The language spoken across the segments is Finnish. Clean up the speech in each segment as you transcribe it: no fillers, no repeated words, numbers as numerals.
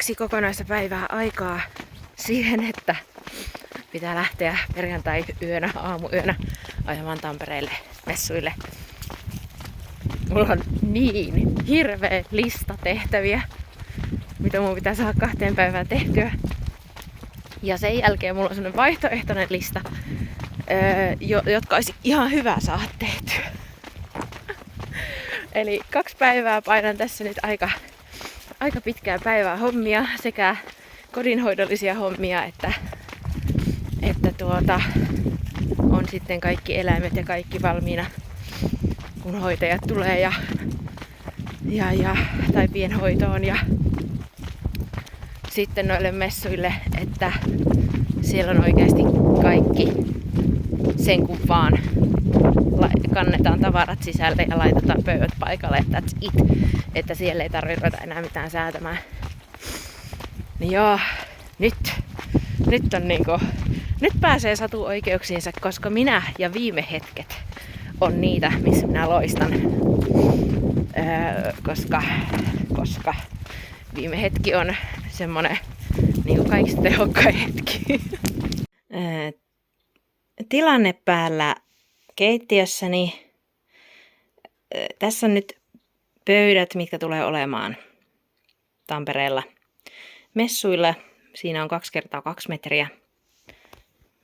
2 kokonaista päivää aikaa siihen, että pitää lähteä perjantai-yönä, aamuyönä ajamaan Tampereelle messuille. Mulla on niin hirveä lista tehtäviä, mitä mun pitää saada 2 päivään tehtyä. Ja sen jälkeen mulla on sellainen vaihtoehtoinen lista, jotka olisi ihan hyvä saada tehtyä. Eli 2 päivää painan tässä nyt aika pitkää päivää hommia, sekä kodinhoidollisia hommia, että on sitten kaikki eläimet ja kaikki valmiina, kun hoitajat tulee tai pienhoitoon ja sitten noille messuille, että siellä on oikeasti kaikki sen kun vaan kannetaan tavarat sisälle ja laitetaan pöydät paikalle, that's it. Että siellä ei tarvitse ruveta enää mitään säätämään. Niin joo, nyt on nyt pääsee Satu oikeuksiinsa, koska minä ja viime hetket on niitä, missä minä loistan. Koska viime hetki on semmonen kaikista tehokkain hetki. Tilanne päällä keittiössäni. Tässä on nyt pöydät, mitkä tulee olemaan Tampereella messuilla. Siinä on 2x2 metriä.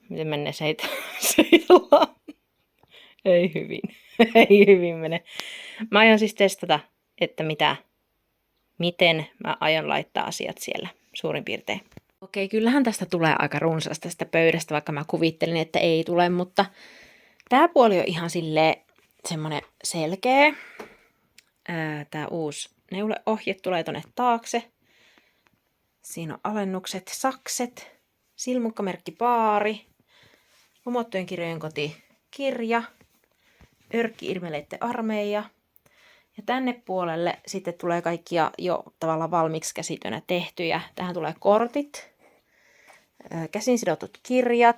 Miten menee seitellään? Ei hyvin. Ei hyvin mene. Mä aion siis testata, että miten mä aion laittaa asiat siellä suurin piirtein. Okei, kyllähän tästä tulee aika runsasta tästä pöydästä, vaikka mä kuvittelin, että ei tule, mutta tää puoli on ihan semmonen selkeä. Tää uusi neuleohje tulee tonne taakse. Siinä on alennukset, sakset, silmukkamerkki baari, Lumottujen kirjojen koti kirja, Örkki-Irmeleitten armeija. Ja tänne puolelle sitten tulee kaikkia jo tavallaan valmiiksi käsitönä tehtyjä. Tähän tulee kortit, käsin sidotut kirjat,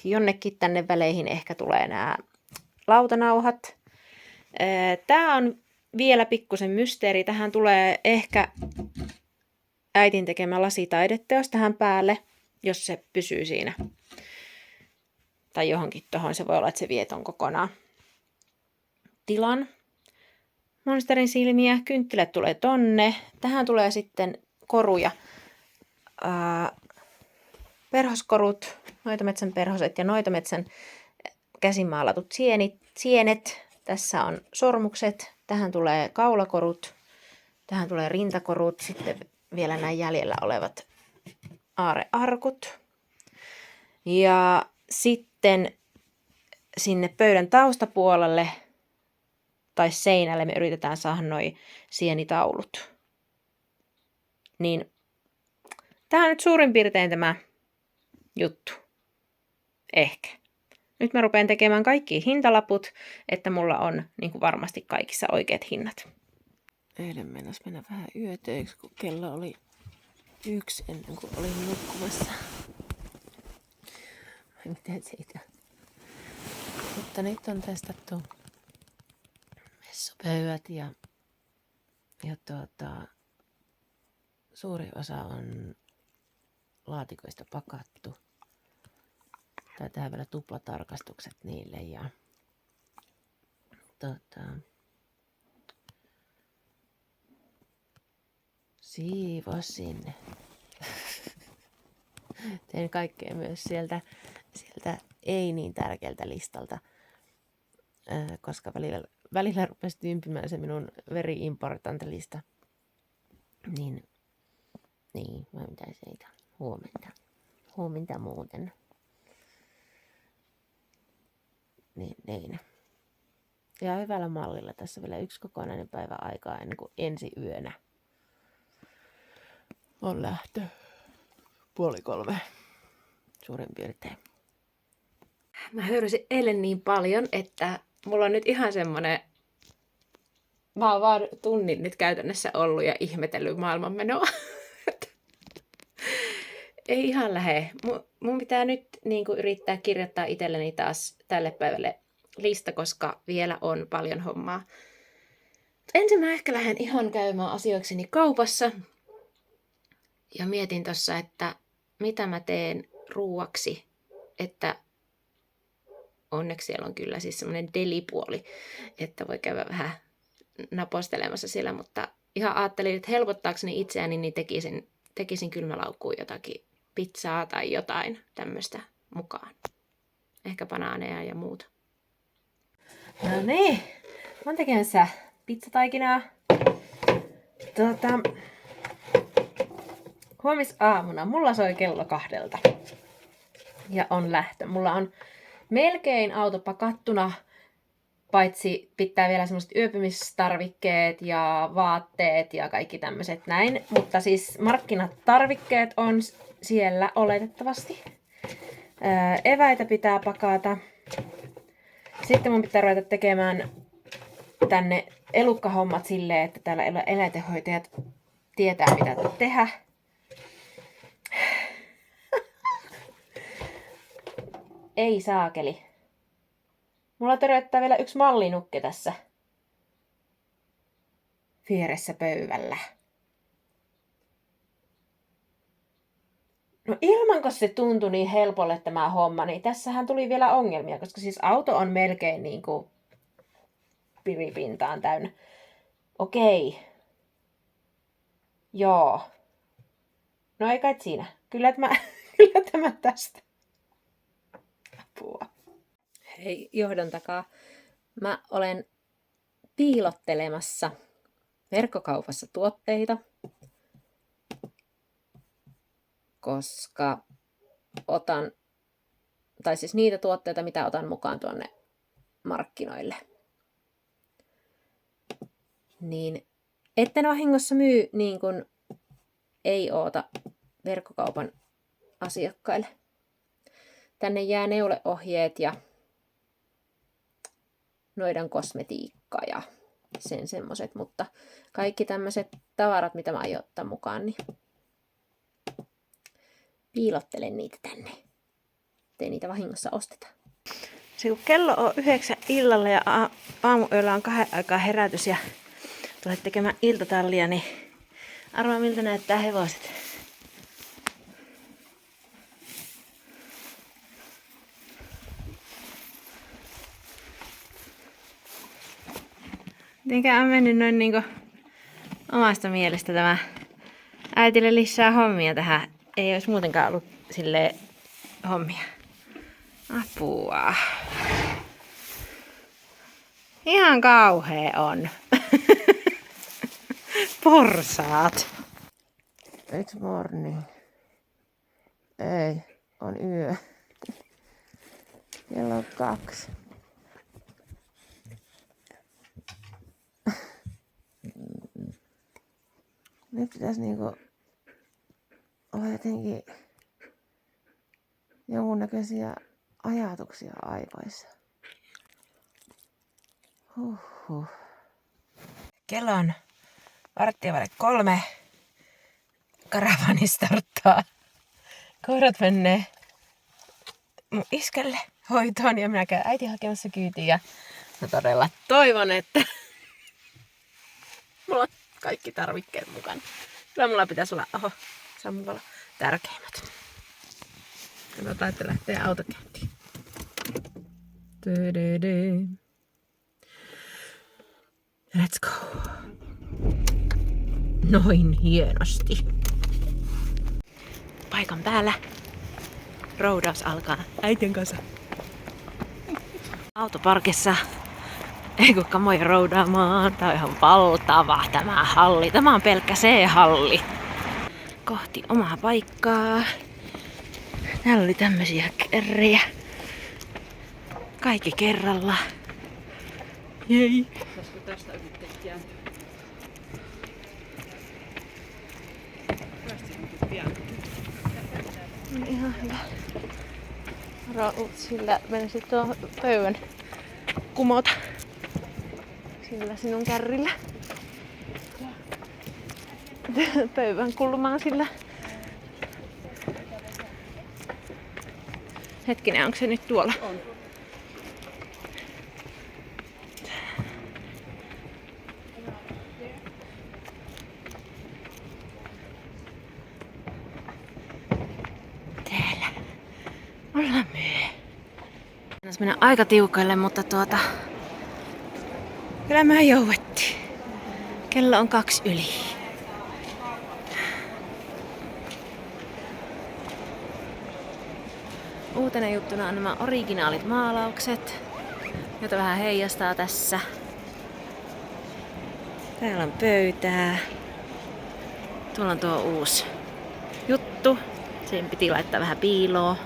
jonnekin tänne väleihin ehkä tulee nämä lautanauhat. Tää on vielä pikkusen mysteeri. Tähän tulee ehkä äitin tekemä lasitaideteos tähän päälle, jos se pysyy siinä. Tai johonkin tohon. Se voi olla, että se vie ton kokonaan tilan. Monsterin silmiä, kynttilät tulee tonne. Tähän tulee sitten koruja. Perhoskorut, Noitametsän perhoset ja Noitametsän käsimaalatut sienet. Tässä on sormukset. Tähän tulee kaulakorut. Tähän tulee rintakorut. Sitten vielä nämä jäljellä olevat aarearkut. Ja sitten sinne pöydän taustapuolelle tai seinälle me yritetään saada noi sienitaulut. Niin tämä on nyt suurin piirtein tämä juttu. Ehkä. Nyt mä rupean tekemään kaikki hintalaput, että mulla on varmasti kaikissa oikeat hinnat. Eilen mennäs mennä vähän yötöiksi, kun kello oli 1 ennen kuin olin nukkumassa. Miten siitä? Mutta nyt on testattu messupöydät ja suuri osa on laatikoista pakattu. Tai tehdään vielä tuplatarkastukset niille ja siivosin. Tein kaikkea myös sieltä ei niin tärkeältä listalta, koska välillä rupesi tympimään se minun very important lista. Niin, vai mitä siitä? Huomenta muuten. Niin. Ja hyvällä mallilla tässä vielä 1 kokonainen päivä aikaa ennen kuin ensi yönä on lähtö. 2:30 suurin piirtein. Mä höyrysin eilen niin paljon, että mulla on nyt ihan semmonen... Mä oon vaan tunnin nyt käytännössä ollut ja ihmetellyt maailmanmenoa. Ei ihan lähe. Mun pitää nyt yrittää kirjoittaa itselleni taas tälle päivälle lista, koska vielä on paljon hommaa. Ensin mä ehkä lähden ihan käymään asioikseni kaupassa. Ja mietin tossa, että mitä mä teen ruuaksi, että onneksi siellä on kyllä siis semmoinen delipuoli, että voi käydä vähän napostelemassa siellä, mutta ihan ajattelin, että helpottaakseni itseäni, niin tekisin kylmälaukkuun jotakin pizzaa tai jotain tämmöistä mukaan. Ehkä banaaneja ja muuta. No niin, mä oon tekemässä pizzataikinaa. Huomisaamuna mulla soi kello 2 ja on lähtö. Mulla on melkein auto pakattuna, paitsi pitää vielä semmoiset yöpymistarvikkeet ja vaatteet ja kaikki tämmöiset näin. Mutta siis markkinatarvikkeet on siellä oletettavasti. Eväitä pitää pakata. Sitten mun pitää ruveta tekemään tänne elukkahommat silleen, että täällä eläintenhoitajat tietää mitä tehdä. Ei saakeli. Mulla töröttää vielä yksi mallinukke tässä vieressä pöydällä. No ilmanko se tuntui niin helpolle tämä homma, niin tässähän tuli vielä ongelmia, koska siis auto on melkein niin kuin piripintaan täynnä. Okei. Joo. No ei kai siinä. Kyllä tämä tästä. Apua. Hei, johdon takaa. Mä olen piilottelemassa verkkokaupassa tuotteita, koska siis niitä tuotteita, mitä otan mukaan tuonne markkinoille. Niin etten vahingossa myy niin kuin ei oota verkkokaupan asiakkaille. Tänne jää neuleohjeet ja noidan kosmetiikka ja sen semmoset, mutta kaikki tämmöiset tavarat, mitä mä aion ottaa mukaan, niin piilottelen niitä tänne. Ettei niitä vahingossa osteta. Se kun kello on 9 illalla ja aamuyöllä on 2 aikaa herätys ja tulet tekemään iltatallia, niin arvaa miltä näyttää hevoset. Mitenkä on mennyt noin niinku omasta mielestä tämä äitille lisää hommia tähän. Ei olisi muutenkaan ollut silleen hommia. Apua. Ihan kauhea on. Porsaat. It's morning. Ei, on yö. Kello on 2. Nyt pitäisi niinku olla jotenkin jonkunnäköisiä ajatuksia aivoissa. Kello on 2:15. Karavani starttaa. Koirat menee mun iskälle hoitoon ja minä käyn äiti hakemassa kyytiin. Ja mä todella toivon, että mulla on kaikki tarvikkeet mukana. Kyllä mulla pitäisi olla, se on mulla tärkeimmät. Katsotaan, että lähtee autokäyntiin. Let's go. Noin hienosti. Paikan päällä. Roudaus alkaa äitien kanssa. Autoparkissa. Ei kukaan moi roudaamaan. Tää on ihan valtava tämä halli. Tämä on pelkkä C-halli. Kohti omaa paikkaa. Täällä oli tämmösiä kerrejä. Kaikki kerralla. Jei. Tästä yritetään. On ihan hyvä. Sillä menisit tuon pöydän kumota. Sillä sinun kärrillä. Pöydän kulmaan sillä. Hetkinen, onko se nyt tuolla? On. Ollaan myö. Pitäis mennä aika tiukalle, mutta kyllä mä jouvettiin. Kello on 2 yli. Uutena juttuna on nämä originaalit maalaukset, joita vähän heijastaa tässä. Täällä on pöytää. Tuolla on tuo uusi juttu. Siihen piti laittaa vähän piiloa.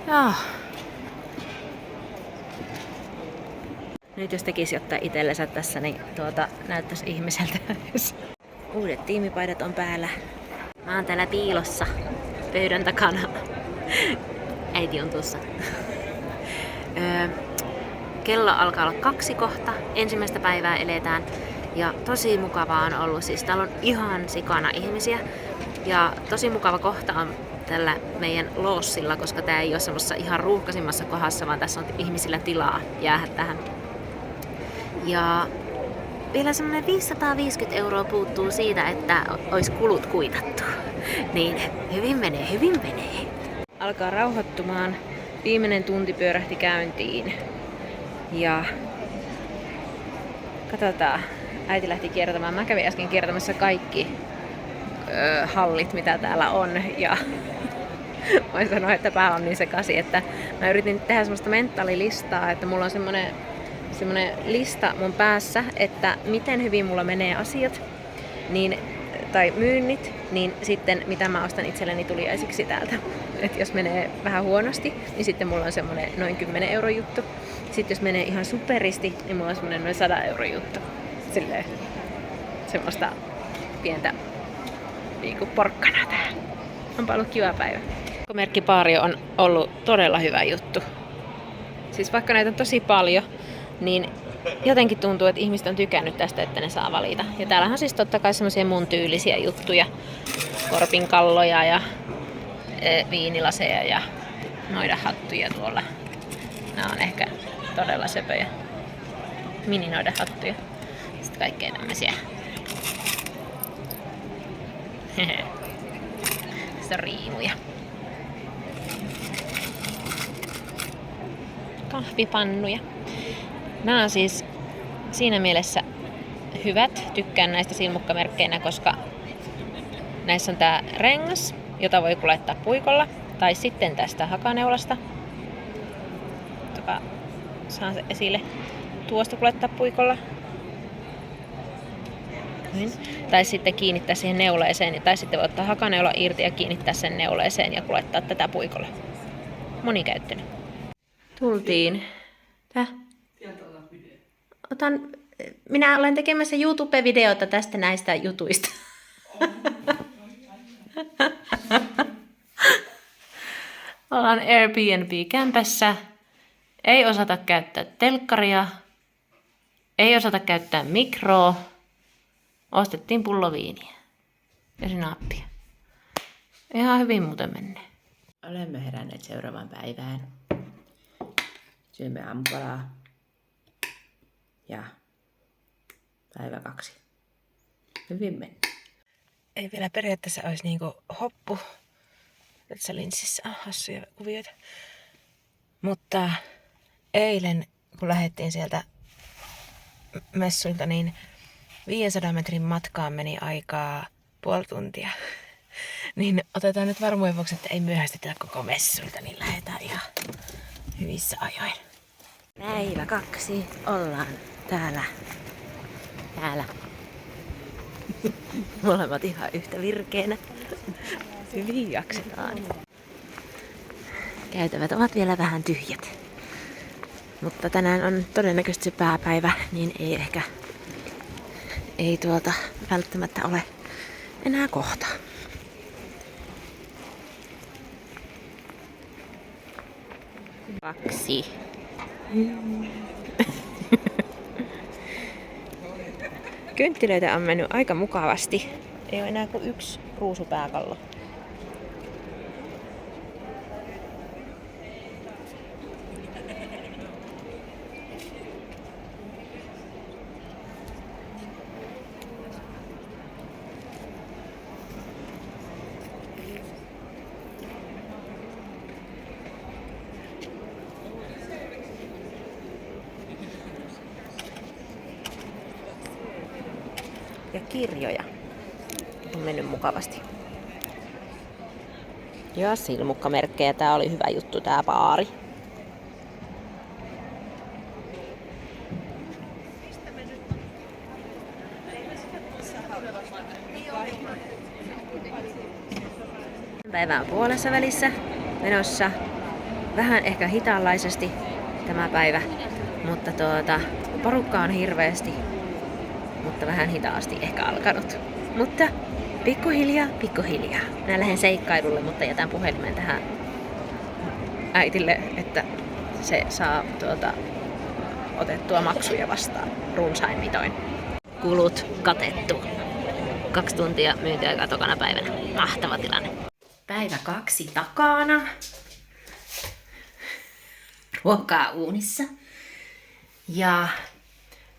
Joo. Nyt jos tekisi jotain itsellensä tässä, niin näyttäisi ihmiseltä. Uudet tiimipaidat on päällä. Mä oon täällä piilossa pöydän takana. Äiti on tuossa. Kello alkaa olla 2 kohta. Ensimmäistä päivää eletään. Ja tosi mukavaa on ollut. Siis täällä on ihan sikana ihmisiä. Ja tosi mukava kohta on tällä meidän loossilla, koska tää ei ole semmoisessa ihan ruuhkaisimmassa kohdassa, vaan tässä on ihmisillä tilaa jäädä tähän. Ja vielä semmoinen 550 € puuttuu siitä, että olisi kulut kuitattu. Niin hyvin menee. Alkaa rauhoittumaan. Viimeinen tunti pyörähti käyntiin. Ja katsotaan. Äiti lähti kiertämään. Mä kävin äsken kiertämässä kaikki hallit, mitä täällä on. Ja voin sanoa, että pää on niin sekaisin, että mä yritin tehdä semmoista mentaalilistaa, että mulla on semmoinen lista mun päässä, että miten hyvin mulla menee asiat tai myynnit, niin sitten mitä mä ostan itselleni tuliaisiksi täältä. Et jos menee vähän huonosti, niin sitten mulla on semmoinen noin 10 € juttu. Sitten jos menee ihan superisti, niin mulla on semmoinen noin 100 € juttu. Silleen semmoista pientä porkkanaa täällä. Onpa ollut kiva päivä. Merkki Paario on ollut todella hyvä juttu. Siis vaikka näitä on tosi paljon, niin jotenkin tuntuu, että ihmiset on tykännyt tästä, että ne saa valita. Ja täällähän on siis totta kai semmoisia mun tyylisiä juttuja. Korpinkalloja ja viinilaseja ja noidahattuja tuolla. Nämä on ehkä todella söpöjä. Mini-noidahattuja. Sitten kaikkea tämmöisiä. Sitten on riimuja. Kahvipannuja. Nämä on siis siinä mielessä hyvät. Tykkään näistä silmukkamerkkeinä, koska näissä on tää rengas, jota voi laittaa puikolla. Tai sitten tästä hakaneulasta, joka saa se esille. Tuosta laittaa puikolla. Noin. Tai sitten kiinnittää siihen neuleeseen. Tai sitten voi ottaa hakaneula irti ja kiinnittää sen neuleeseen ja laittaa tätä puikolla. Monikäyttöinen. Tultiin. Minä olen tekemässä YouTube-videota tästä näistä jutuista. Ollaan Airbnb-kämpässä. Ei osata käyttää telkkaria. Ei osata käyttää mikroa. Ostettiin pullo viiniä. Ja sinaappia. Ihan hyvin muuten menee. Olemme heränneet seuraavaan päivään. Syömme aamupalaa. Ja päivä 2. Hyvin meni. Ei vielä periaatteessa olisi niinku hoppu. Tässä linssissä on hassuja kuvioita. Mutta eilen, kun lähdettiin sieltä messuilta, niin 500 metrin matkaan meni aikaa puoli tuntia. Niin otetaan nyt varmuuden vuoksi, että ei myöhästetä koko messuilta, niin lähdetään ihan hyvissä ajoin. Päivä 2. Ollaan täällä. Molemmat ihan yhtä virkeänä. Hyvin jaksetaan. Käytävät ovat vielä vähän tyhjät. Mutta tänään on todennäköisesti se pääpäivä, niin ei välttämättä ole enää kohta. Kaksi. Kynttilöitä on mennyt aika mukavasti. Ei ole enää kuin 1 ruusupääkallo. ja kirjoja. On mennyt mukavasti. Ja silmukkamerkkejä. Tää oli hyvä juttu, tää baari. Päivän puolessa välissä menossa vähän ehkä hitaanlaisesti tämä päivä, mutta porukka on hirveästi, mutta vähän hitaasti ehkä alkanut. Mutta pikkuhiljaa, pikkuhiljaa. Minä lähden seikkailulle, mutta jätän puhelimen tähän äitille, että se saa otettua maksuja vastaan runsain mitoin. Kulut katettu. 2 tuntia myyntiaikaa tokana päivänä. Mahtava tilanne. Päivä 2 takana. Ruokaa uunissa. Ja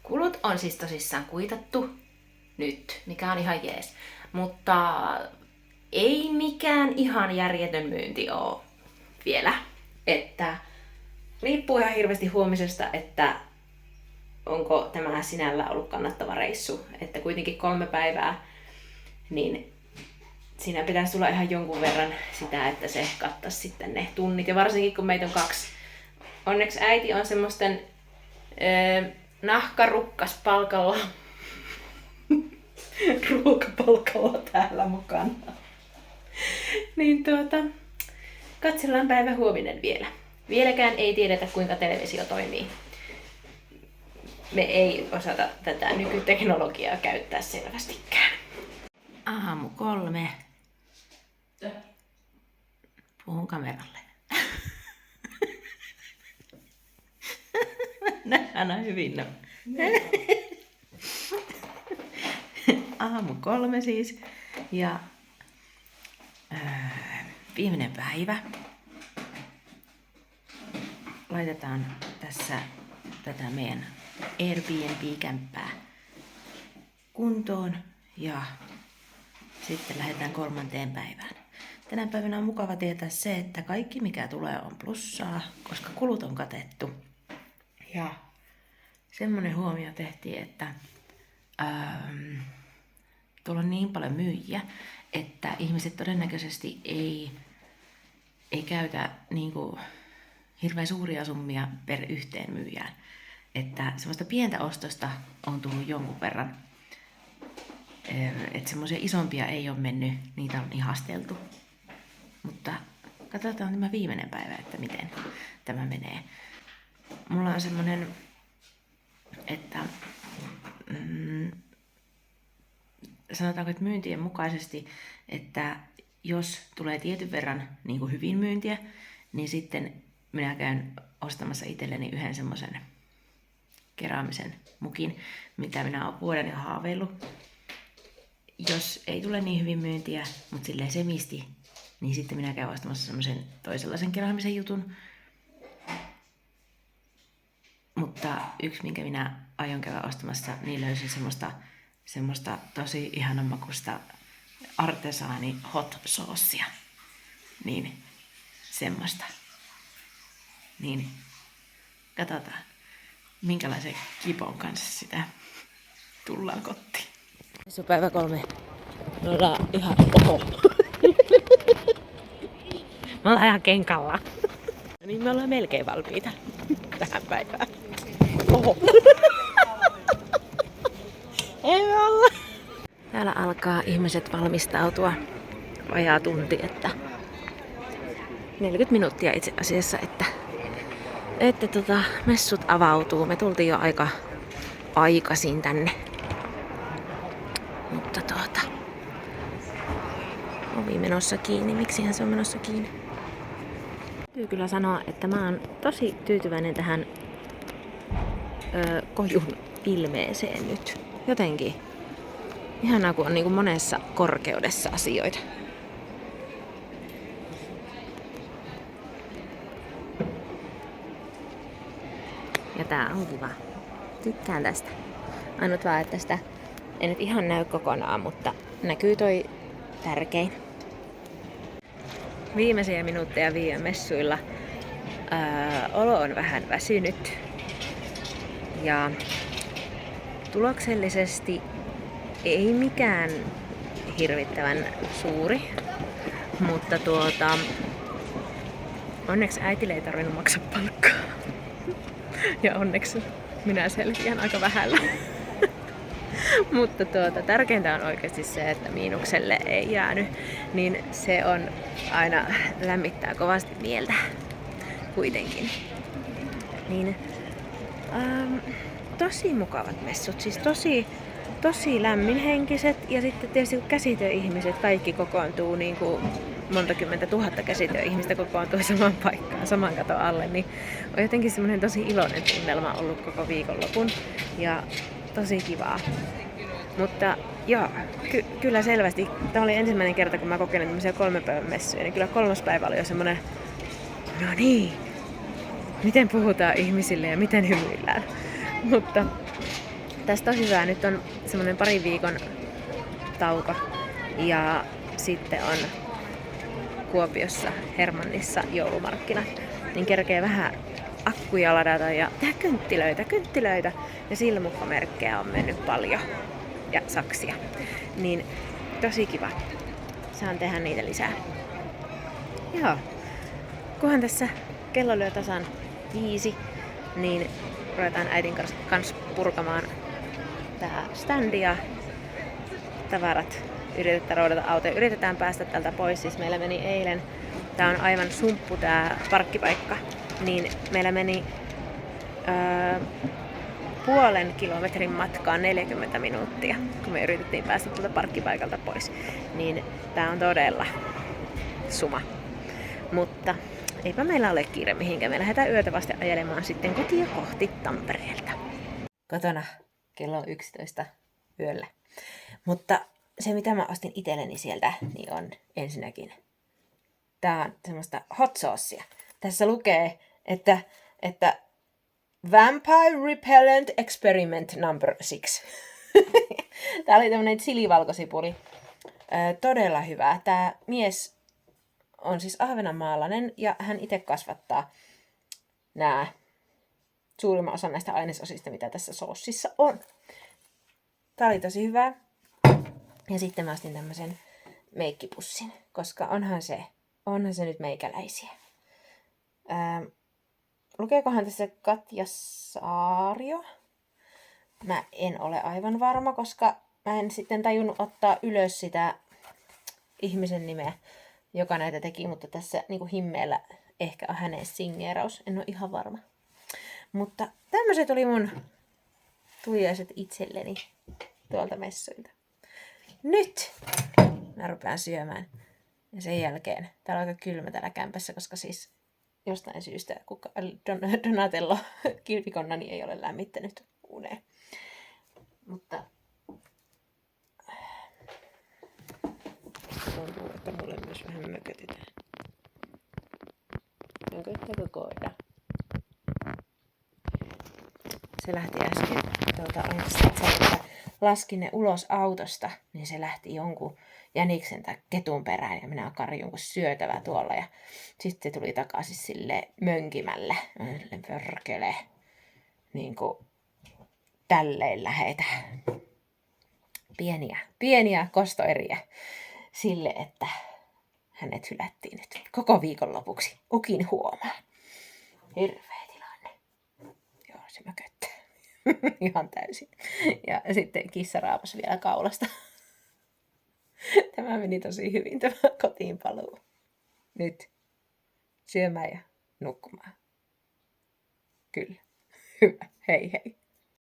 kulut on siis tosissaan kuitattu nyt, mikä on ihan jees. Mutta ei mikään ihan järjetön myynti oo vielä. Että riippuu ihan hirveästi huomisesta, että onko tämä sinällä ollut kannattava reissu. Että kuitenkin 3 päivää, niin siinä pitäisi tulla ihan jonkun verran sitä, että se kattaisi sitten ne tunnit. Ja varsinkin kun meitä on 2. Onneksi äiti on semmoisten nahkarukkaspalkalla, ruokapalkalla täällä mukana. Niin katsellaan päivä huominen vielä. Vieläkään ei tiedetä, kuinka televisio toimii. Me ei osata tätä nykyteknologiaa käyttää selvästikään. Aamu 3. Puhun kameralle. Nähdään hyvin. Aamu 3 siis. Ja viimeinen päivä. Laitetaan tässä tätä meidän Airbnb-kämppää kuntoon ja sitten lähdetään 3. päivään. Tänä päivänä on mukava tietää se, että kaikki mikä tulee on plussaa, koska kulut on katettu. Ja semmonen huomio tehtiin, että tuolla on niin paljon myyjiä, että ihmiset todennäköisesti ei käytä niinku hirveän suuria summia per yhteen myyjään. Että semmoista pientä ostosta on tullut jonkun verran. Että semmoisia isompia ei ole mennyt, niitä on ihasteltu. Mutta katsotaan tämä viimeinen päivä, että miten tämä menee. Mulla on semmoinen, että sanotaanko, että myyntien mukaisesti, että jos tulee tietyn verran niin kuin hyvin myyntiä, niin sitten minä käyn ostamassa itselleni yhden semmoisen keräämisen mukin, mitä minä olen vuoden jo haaveillut. Jos ei tule niin hyvin myyntiä, mutta silleen semisti, niin sitten minä käyn ostamassa semmoisen toisenlaisen keräämisen jutun. Mutta yksi, minkä minä aion käydä ostamassa, niin löysin semmoista tosi ihanan makusta artesaani hot saucea. Niin semmoista. Niin katsotaan, minkälaisen kipon kanssa sitä tullaan kotiin. Se on päivä 3. Me ollaan ihan Me ollaan ihan kenkalla. Niin me ollaan melkein valmiita tähän päivään. Oho. Ei me olla. Täällä alkaa ihmiset valmistautua vajaa tunti, että 40 minuuttia itse asiassa, että messut avautuu. Me tultiin jo aika aikaisin tänne. Mutta ovi menossa kiinni. Miksihän se on menossa kiinni? Täytyy kyllä sanoa, että mä oon tosi tyytyväinen tähän kojun ilmeeseen nyt. Jotenkin ihanaa, kun on niin kuin monessa korkeudessa asioita. Ja tää on kiva. Tykkään tästä. Ainut vaan, että sitä ei nyt ihan näy kokonaan, mutta näkyy toi tärkein. Viimeisiä minuutteja viime messuilla. Olo on vähän väsynyt. Ja tuloksellisesti ei mikään hirvittävän suuri, mutta onneksi äitille ei tarvinnut maksaa palkkaa. Ja onneksi minä selviän aika vähällä. Mutta tärkeintä on oikeasti se, että miinukselle ei jäänyt, niin se on aina lämmittää kovasti mieltä kuitenkin. Niin, tosi mukavat messut, siis tosi lämminhenkiset ja sitten tietysti kun käsityöihmiset kaikki kokoontuu niin kuin monta kymmentä tuhatta käsityöihmistä kokoontuu samaan paikkaan, saman katon alle, niin on jotenkin semmoinen tosi iloinen tunnelma ollut koko viikonlopun ja tosi kivaa. Mutta joo, kyllä selvästi. Tämä oli ensimmäinen kerta, kun mä kokeilin tämmöisiä 3 päivän messuja, niin kyllä 3. päivä oli jo semmoinen, no niin, miten puhutaan ihmisille ja miten hymyillään. Mutta tästä on hyvä. Nyt on semmoinen 2 viikon tauko ja sitten on Kuopiossa Hermannissa joulumarkkinat. Niin kerkee vähän akkuja ladata ja tehdä kynttilöitä ja silmukkomerkkejä on mennyt paljon ja saksia. Niin tosi kiva. Saan tehdä niitä lisää. Joo. Kunhan tässä kello lyö tasan 5, niin ruvetaan äidin kanssa purkamaan tää standi ja tavarat. Yritetään roudata autoja. Yritetään päästä tältä pois. Siis meillä meni eilen, tää on aivan sumppu tää parkkipaikka, niin meillä meni 0,5 kilometrin matkaan 40 minuuttia, kun me yritettiin päästä tuolta parkkipaikalta pois. Niin tää on todella suma. Mutta eipä meillä ole kiire mihinkään. Me lähdetään yötä vasta ajelemaan sitten kotia kohti Tampereelta. Kotona kello on 11 yöllä. Mutta se mitä mä ostin itselleni sieltä, niin on ensinnäkin. Tää on semmoista hot saucea. Tässä lukee, että Vampire Repellent Experiment number 6. Tää oli tämmönen chilivalkosipuli. Todella hyvä. Tää mies on siis ahvenanmaalainen ja hän itse kasvattaa suurimman osan näistä ainesosista, mitä tässä soossissa on. Tää oli tosi hyvä. Ja sitten mä ostin tämmösen meikkipussin, koska onhan se nyt meikäläisiä. Lukeekohan tässä Katja Saario? Mä en ole aivan varma, koska mä en sitten tajunnut ottaa ylös sitä ihmisen nimeä, joka näitä teki, mutta tässä niin kuin himmeellä ehkä on hänen signeeraus. En ole ihan varma. Mutta tämmöiset oli mun tuliaiset itselleni tuolta messuilta. Nyt mä rupean syömään. Ja sen jälkeen, täällä on aika kylmä täällä kämpässä, koska siis jostain syystä Donatello kilpikonnani ei ole lämmittänyt uneen. Mutta tuntuu, että mulle myös vähän mökötetään. Mököttääkö koira? Se lähti äsken, että laskin ne ulos autosta, niin se lähti jonkun jäniksen tai ketun perään ja minä karjun jonkun syötävää tuolla ja sitten se tuli takaisin sille mönkimällä. Pörkele. Niin kuin tälleen lähetä. Pieniä kostoeriä sille, että hänet hylättiin nyt koko viikon lopuksi. Ukin huomaa. Hirveä tilanne. Joo, se mököttää. Ihan täysin. Ja sitten kissa raapasi vielä kaulasta. Tämä meni tosi hyvin, tämä kotiin paluu. Nyt syömään ja nukkumaan. Kyllä. Hyvä. Hei hei.